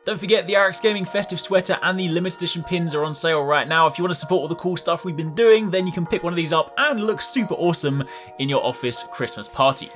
Don't forget the Arekkz Gaming Festive Sweater and the limited edition pins are on sale right now. If you want to support all the cool stuff we've been doing, then you can pick one of these up and look super awesome in your office Christmas party.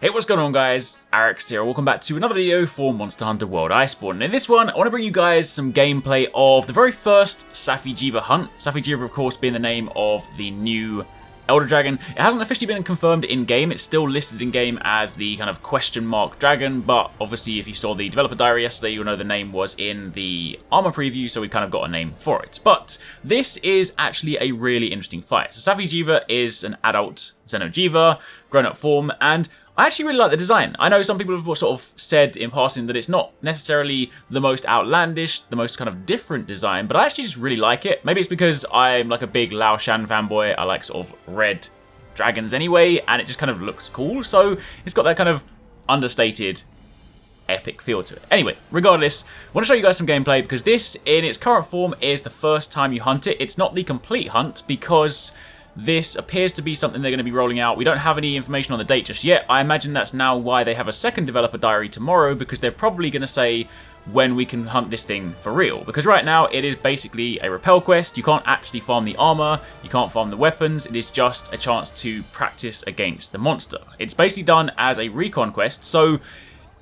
Hey, what's going on guys? Arekkz here. Welcome back to another video for Monster Hunter World Iceborne. And in this one, I want to bring you guys some gameplay of the very first Safi'jiiva hunt. Safi'jiiva, of course, being the name of the new Elder Dragon. It hasn't officially been confirmed in-game. It's still listed in-game as the kind of question mark dragon, but obviously if you saw the developer diary yesterday, you'll know the name was in the armor preview, so we kind of got a name for it. But this is actually a really interesting fight. So Safi'jiiva is an adult Xeno grown-up form, and I actually really like the design. I know some people have sort of said in passing that it's not necessarily the most outlandish, the most kind of different design, but I actually just really like it. Maybe it's because I'm like a big Lao Shan fanboy. I like sort of red dragons anyway, and it just kind of looks cool. So it's got that kind of understated epic feel to it. Anyway, regardless, I want to show you guys some gameplay because this, in its current form, is the first time you hunt it. It's not the complete hunt because this appears to be something they're going to be rolling out. We don't have any information on the date just yet. I imagine that's now why they have a second developer diary tomorrow, because they're probably going to say when we can hunt this thing for real. Because right now it is basically a repel quest. You can't actually farm the armor, you can't farm the weapons. It is just a chance to practice against the monster. It's basically done as a recon quest, so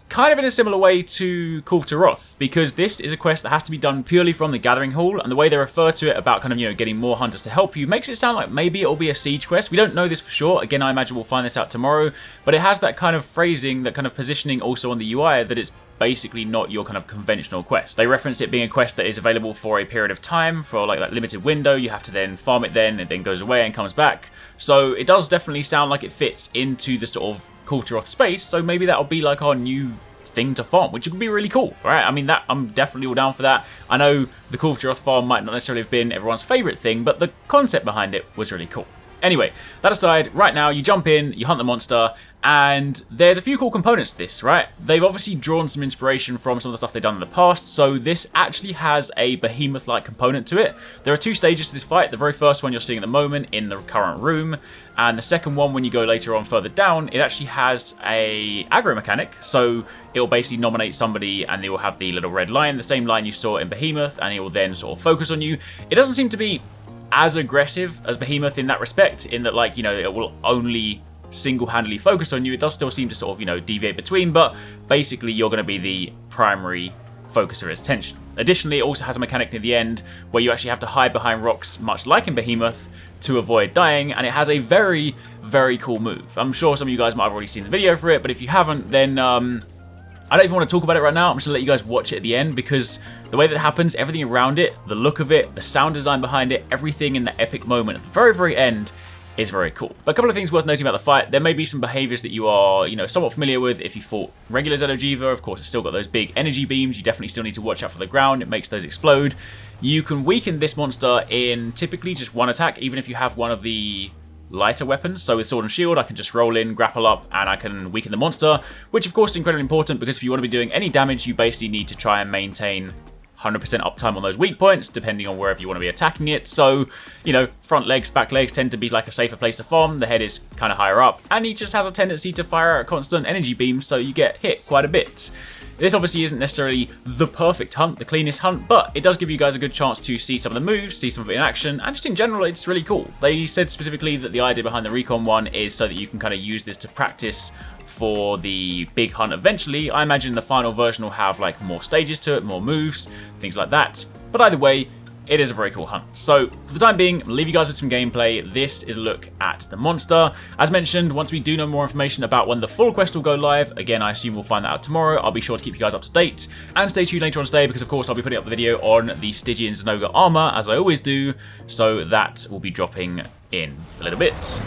kind of in a similar way to Call to Wrath, because this is a quest that has to be done purely from the Gathering Hall, and the way they refer to it about kind of, you know, getting more hunters to help you makes it sound like maybe it'll be a siege quest. We don't know this for sure. Again, I imagine we'll find this out tomorrow, but it has that kind of phrasing, that kind of positioning also on the UI that it's basically not your kind of conventional quest. They reference it being a quest that is available for a period of time, for like that limited window. You have to then farm it then, it then goes away and comes back. So it does definitely sound like it fits into the sort of Call to Wrath space, so maybe that'll be like our new thing to farm, which would be really cool, right? I mean, that I'm definitely all down for that. I know the Call to Wrath farm might not necessarily have been everyone's favorite thing, but the concept behind it was really cool. Anyway, that aside, right now you jump in, you hunt the monster, and there's a few cool components to this, right? They've obviously drawn some inspiration from some of the stuff they've done in the past, so this actually has a behemoth-like component to it. There are two stages to this fight. The very first one you're seeing at the moment in the current room, and the second one, when you go later on further down, it actually has a aggro mechanic, so it'll basically nominate somebody and they will have the little red line, the same line you saw in Behemoth, and it will then sort of focus on you. It doesn't seem to be as aggressive as Behemoth in that respect, in that, like, you know, it will only single-handedly focus on you. It does still seem to sort of, you know, deviate between, but basically you're going to be the primary focus of its attention. Additionally, it also has a mechanic near the end where you actually have to hide behind rocks, much like in Behemoth, to avoid dying, and it has a very, very cool move. I'm sure some of you guys might have already seen the video for it, but if you haven't, then I don't even want to talk about it right now. I'm just going to let you guys watch it at the end, because the way that it happens, everything around it, the look of it, the sound design behind it, everything in the epic moment at the very, very end is very cool. But a couple of things worth noting about the fight. There may be some behaviors that you are, you know, somewhat familiar with if you fought regular Safi'jiiva. Of course, it's still got those big energy beams. You definitely still need to watch out for the ground. It makes those explode. You can weaken this monster in typically just one attack, even if you have one of the lighter weapons. So with Sword and Shield, I can just roll in, grapple up, and I can weaken the monster, which of course is incredibly important, because if you want to be doing any damage, you basically need to try and maintain 100% uptime on those weak points, depending on wherever you want to be attacking it. So, you know, front legs, back legs tend to be like a safer place to farm. The head is kind of higher up, and he just has a tendency to fire out constant energy beams, so you get hit quite a bit. This obviously isn't necessarily the perfect hunt, the cleanest hunt, but it does give you guys a good chance to see some of the moves, see some of it in action, and just in general, it's really cool. They said specifically that the idea behind the recon one is so that you can kind of use this to practice for the big hunt eventually. I imagine the final version will have like more stages to it, more moves, things like that. But either way, it is a very cool hunt. So for the time being, I'll leave you guys with some gameplay. This is a look at the monster. As mentioned, once we do know more information about when the full quest will go live, again, I assume we'll find that out tomorrow. I'll be sure to keep you guys up to date. And stay tuned later on today, because of course I'll be putting up the video on the Stygian Xeno armor, as I always do. So that will be dropping in a little bit.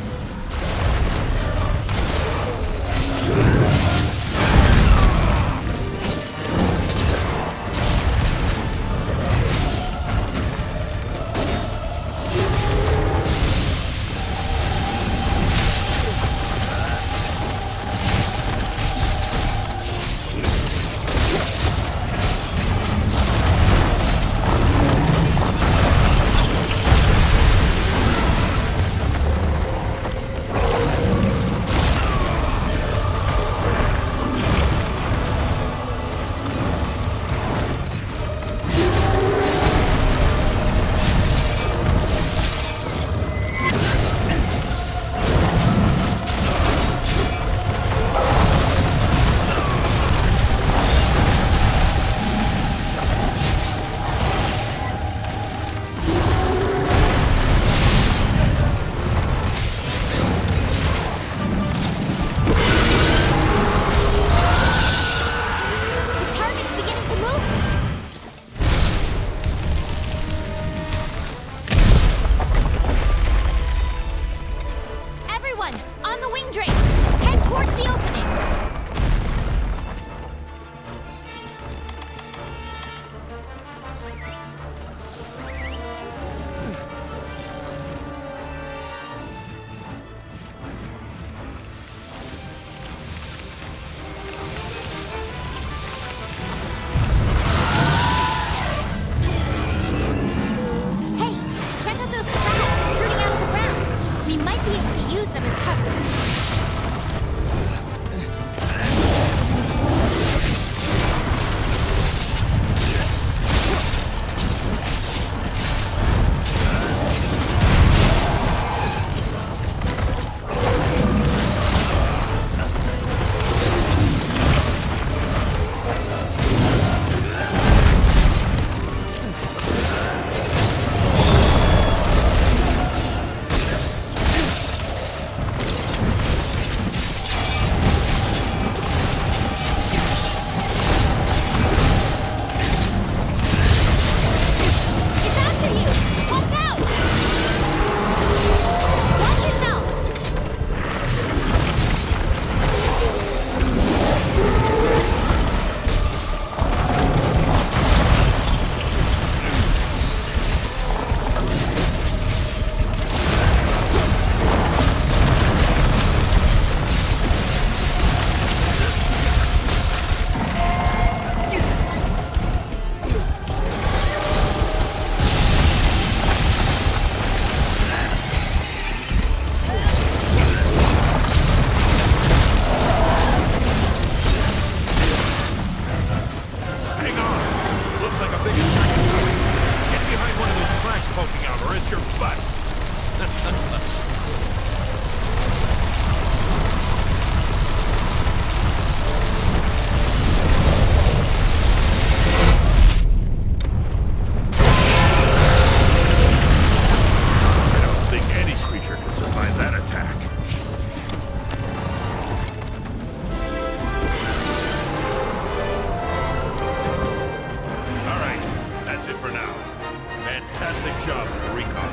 Fantastic job, Recon.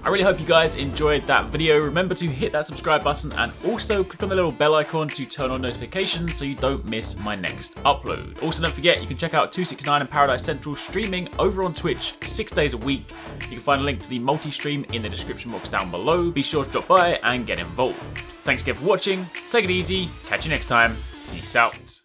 I really hope you guys enjoyed that video. Remember to hit that subscribe button and also click on the little bell icon to turn on notifications so you don't miss my next upload. Also, don't forget you can check out 269 and Paradise Central streaming over on Twitch 6 days a week. You can find a link to the multi-stream in the description box down below. Be sure to drop by and get involved. Thanks again for watching. Take it easy. Catch you next time. Peace out.